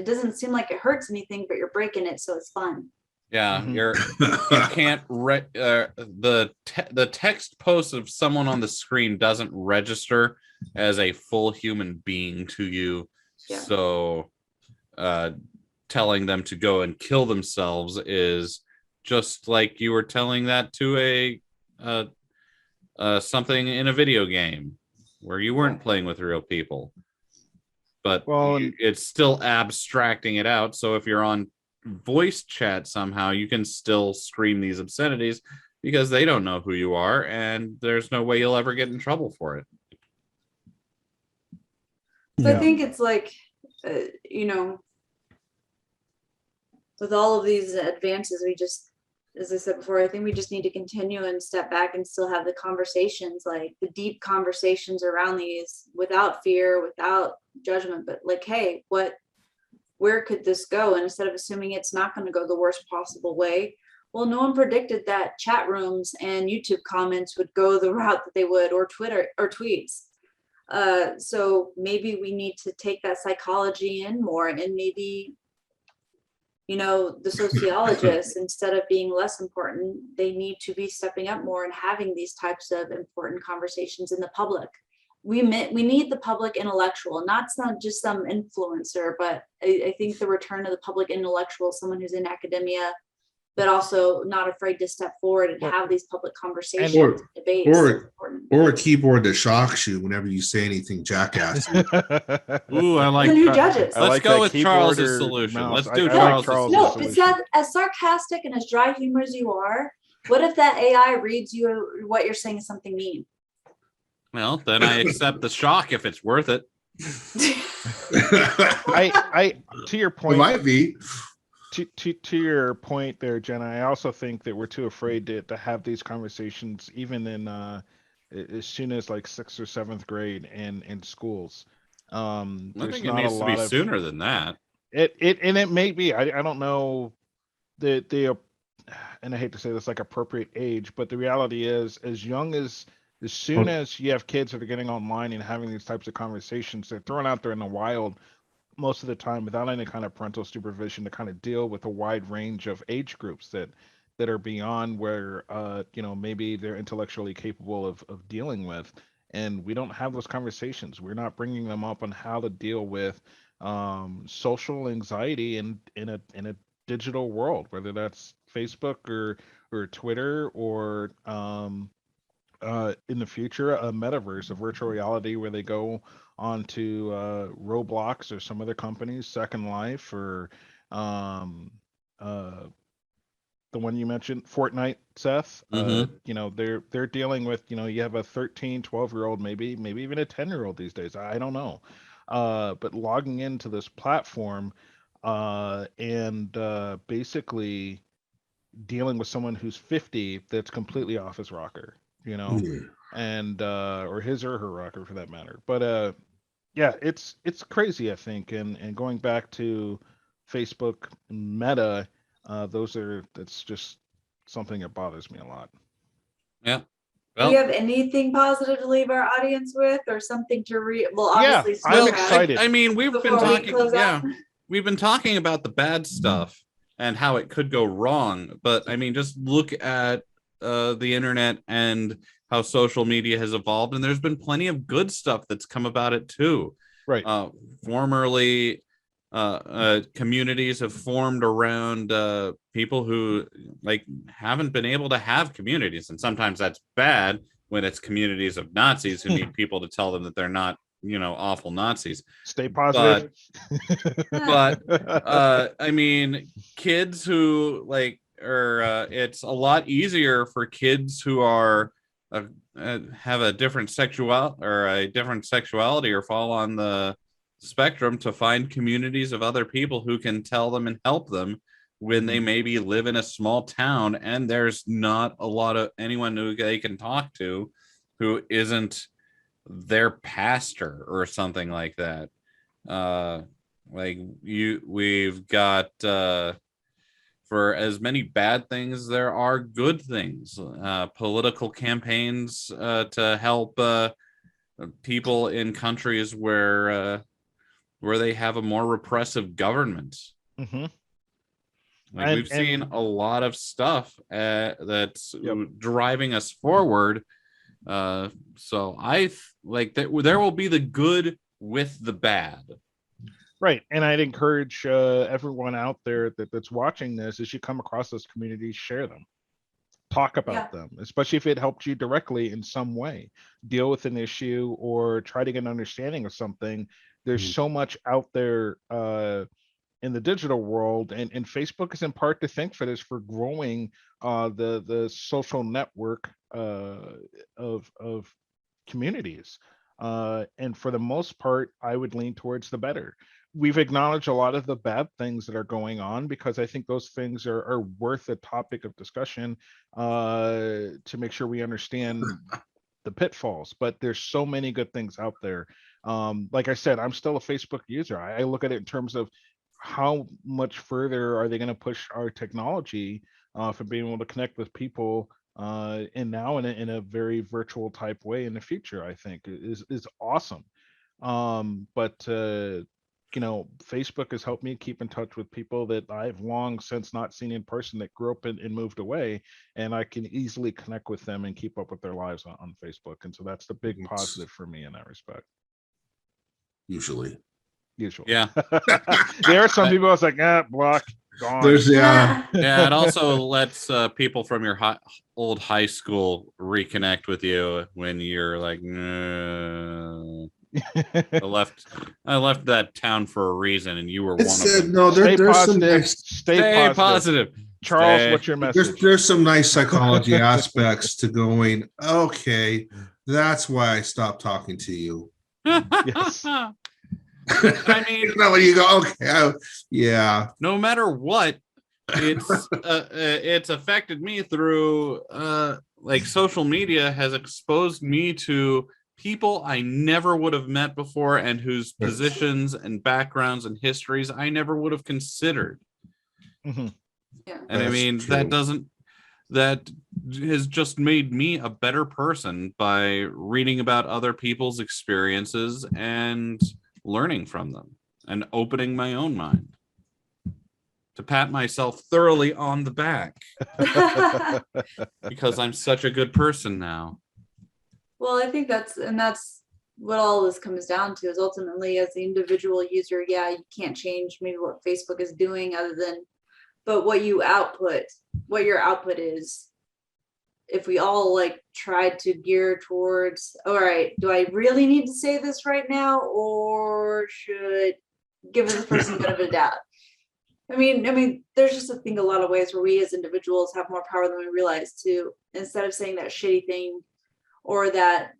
doesn't seem like it hurts anything, but you're breaking it, so it's fun. Yeah, Mhm. you can't the text post of someone on the screen doesn't register as a full human being to you. Yeah. So telling them to go and kill themselves is just like you were telling that to a something in a video game where you weren't playing with real people. But it's still abstracting it out. So if you're on voice chat somehow, you can still scream these obscenities because they don't know who you are, and there's no way you'll ever get in trouble for it. So I think it's like, with all of these advances, we just, as I said before, I think we just need to continue and step back and still have the conversations, like the deep conversations around these, without fear, without judgment, but like, hey, where could this go? And instead of assuming it's not going to go the worst possible way, Well, no one predicted that chat rooms and YouTube comments would go the route that they would, or Twitter or tweets. So maybe we need to take that psychology in more, and maybe, the sociologists, instead of being less important, they need to be stepping up more and having these types of important conversations in the public. We need the public intellectual, not just some influencer, but I think the return of the public intellectual, someone who's in academia, but also not afraid to step forward and have these public conversations, debates. Or a keyboard that shocks you whenever you say anything jackass. Ooh, I like. Then who judges? Let's go with Charles's solution. Let's do Charles's solution. No, it's as sarcastic and as dry humor as you are. What if that AI reads you what you're saying is something mean? Well, then I accept the shock if it's worth it. I to your point, It might be. To your point there, Jenna, I also think that we're too afraid to have these conversations, even in as soon as like 6th or 7th grade and in schools. I think it needs to be sooner than that. It may be. I don't know the and I hate to say this, like appropriate age, but the reality is, as soon as you have kids that are getting online and having these types of conversations, they're thrown out there in the wild most of the time without any kind of parental supervision to kind of deal with a wide range of age groups that are beyond where maybe they're intellectually capable of dealing with. And we don't have those conversations. We're not bringing them up on how to deal with social anxiety in a digital world, whether that's Facebook or Twitter or in the future a metaverse, a virtual reality where they go onto Roblox or some other companies, Second Life, or the one you mentioned, Fortnite, Seth. They're dealing with, you have a 13, 12-year-old, maybe even a 10-year-old these days. I don't know. But logging into this platform and basically dealing with someone who's 50 that's completely off his rocker, and or his or her rocker for that matter. But yeah, it's crazy, I think. And going back to Facebook Meta, that's just something that bothers me a lot. Yeah. Well, do you have anything positive to leave our audience with, or something to read? Well, obviously, I'm excited. I mean, we've been talking about the bad stuff and how it could go wrong, but I mean, just look at the internet and how social media has evolved, and there's been plenty of good stuff that's come about it too. Right. Formerly, communities have formed around people who haven't been able to have communities, and sometimes that's bad when it's communities of Nazis who need people to tell them that they're not awful Nazis. Stay positive. But I mean, kids who it's a lot easier for kids who are have a different sexuality or fall on the spectrum to find communities of other people who can tell them and help them when they maybe live in a small town and there's not a lot of anyone who they can talk to who isn't their pastor or something like that. We've got for as many bad things, there are good things. Political campaigns to help people in countries where they have a more repressive government. Mm-hmm. We've seen a lot of stuff that's driving us forward. So I there will be the good with the bad. Right. And I'd encourage everyone out there that's watching this, as you come across those communities, share them. Talk about them, especially if it helped you directly in some way. Deal with an issue or try to get an understanding of something. There's so much out there in the digital world, and Facebook is in part to thank for this, for growing the social network of communities. And for the most part, I would lean towards the better. We've acknowledged a lot of the bad things that are going on, because I think those things are worth a topic of discussion to make sure we understand the pitfalls. But there's so many good things out there. Like I said, I'm still a Facebook user. I look at it in terms of how much further are they going to push our technology for being able to connect with people, and now in a very virtual type way in the future. I think is awesome. But Facebook has helped me keep in touch with people that I've long since not seen in person that grew up and moved away, and I can easily connect with them and keep up with their lives on Facebook. And so that's the big positive for me in that respect. Usually. Yeah. There are some people I was like, block, gone. There's Yeah, it also lets people from your old high school reconnect with you when you're like, no. I left that town for a reason, and you were one of them. No, Stay there's positive. some nice, Stay positive. Charles, what's your message? there's some nice psychology aspects to going, okay, that's why I stopped talking to you. Yes. I mean, when you go, okay, yeah. No matter what, it's affected me through like social media has exposed me to people I never would have met before, and whose positions and backgrounds and histories I never would have considered. Mm-hmm. Yeah. And I mean, that has just made me a better person by reading about other people's experiences and learning from them and opening my own mind to pat myself thoroughly on the back because I'm such a good person now. Well, I think that's what all this comes down to, is ultimately as the individual user, yeah, you can't change maybe what Facebook is doing but what your output is. If we all like tried to gear towards, all right, do I really need to say this right now, or should give this person benefit of doubt? I mean, there's just a lot of ways where we as individuals have more power than we realize too. Instead of saying that shitty thing or that,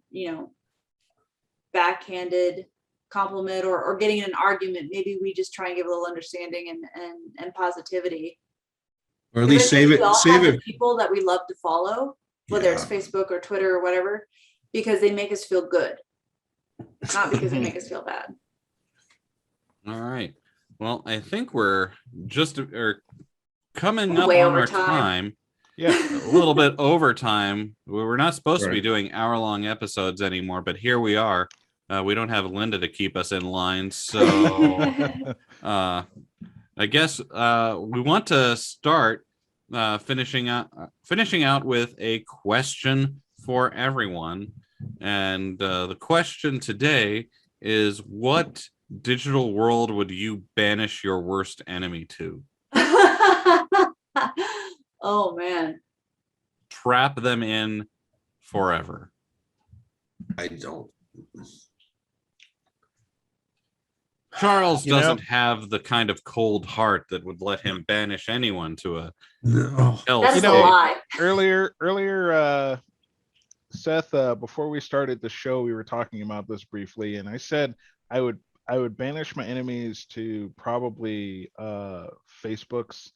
backhanded compliment or getting in an argument, maybe we just try and give a little understanding and positivity. Or at least save it. People that we love to follow, whether it's Facebook or Twitter or whatever, because they make us feel good, not because they make us feel bad. All right. Well, I think we're just coming up way on over our time. Yeah, a little bit over time. We're not supposed to be doing hour-long episodes anymore, but here we are. We don't have Linda to keep us in line, so I guess we want to start finishing out with a question for everyone. And the question today is, what digital world would you banish your worst enemy to? Oh man. Trap them in forever. I don't. Charles doesn't have the kind of cold heart that would let him banish anyone to a hell That's state. a lie. Earlier, Seth, before we started the show, we were talking about this briefly, and I said I would banish my enemies to probably Facebook's,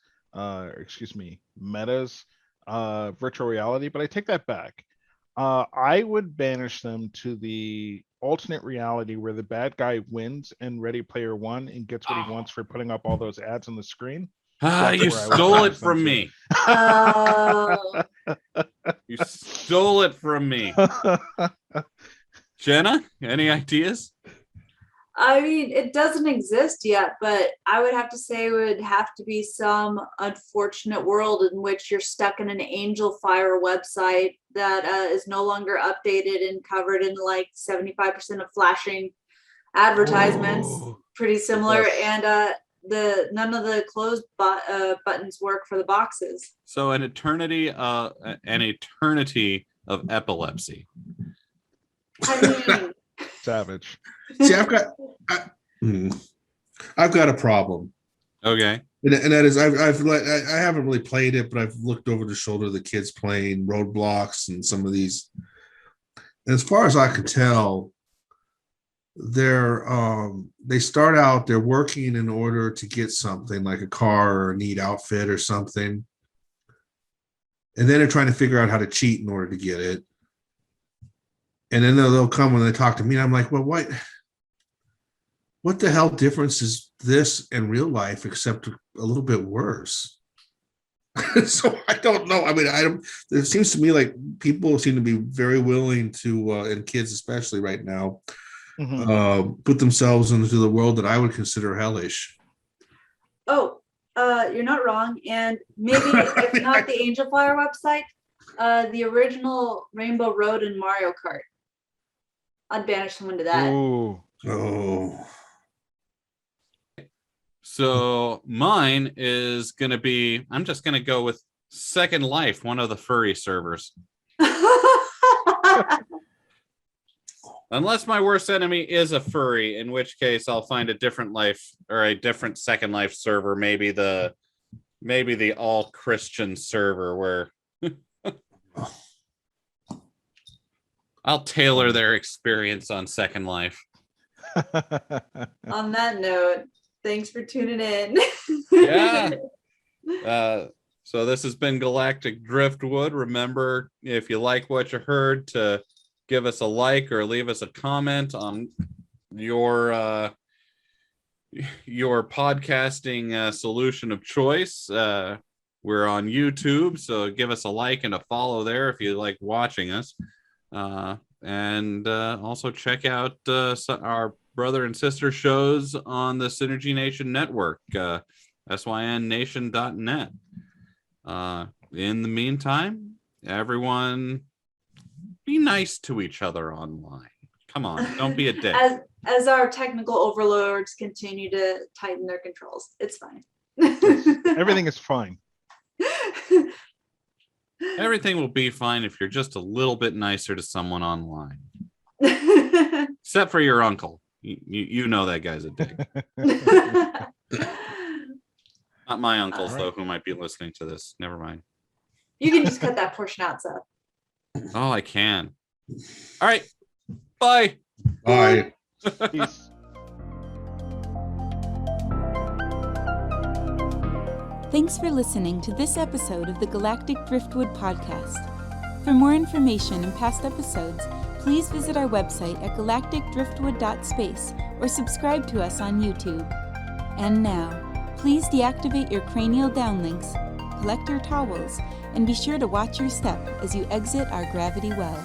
Meta's virtual reality, but I take that back. I would banish them to the alternate reality where the bad guy wins in Ready Player One and gets what he wants for putting up all those ads on the screen. You stole it from me. You stole it from me. Jenna, any ideas? I mean, it doesn't exist yet, but I would have to say it would have to be some unfortunate world in which you're stuck in an Angel Fire website that is no longer updated and covered in like 75% of flashing advertisements. Pretty similar. Yes. And none of the closed buttons work for the boxes. So an eternity of epilepsy. I mean, savage. See, I've got a problem. Okay. And that is, I haven't really played it, but I've looked over the shoulder of the kids playing Roadblocks and some of these. And as far as I can tell, they start out, they're working in order to get something like a car or a neat outfit or something. And then they're trying to figure out how to cheat in order to get it. And then they'll come when they talk to me, and I'm like, well, what the hell difference is this in real life except a little bit worse? So I don't know. I mean, I don't. It seems to me like people seem to be very willing to, and kids especially right now, put themselves into the world that I would consider hellish. Oh, you're not wrong. And maybe if not the Angel Fire website, the original Rainbow Road and Mario Kart. I'd banish someone to that. Ooh. Oh. So mine is going to be, I'm just going to go with Second Life, one of the furry servers. Unless my worst enemy is a furry, in which case I'll find a different life or a different Second Life server, maybe the all Christian server where I'll tailor their experience on Second Life. On that note, thanks for tuning in. Yeah. So this has been Galactic Driftwood. Remember, if you like what you heard, to give us a like or leave us a comment on your podcasting solution of choice. We're on YouTube, so give us a like and a follow there if you like watching us. And also check out our brother and sister shows on the Synergy Nation network, synnation.net. In the meantime, everyone be nice to each other online. Come on, don't be a dick. As our technical overlords continue to tighten their controls, it's fine. Everything is fine. Everything will be fine if you're just a little bit nicer to someone online. Except for your uncle. You know that guy's a dick. Not my uncles, though, who might be listening to this. Never mind. You can just cut that portion out, Seth. Oh, I can. All right. Bye. Bye. Peace. Thanks for listening to this episode of the Galactic Driftwood podcast. For more information and past episodes, please visit our website at galacticdriftwood.space or subscribe to us on YouTube. And now, please deactivate your cranial downlinks, collect your towels, and be sure to watch your step as you exit our gravity well.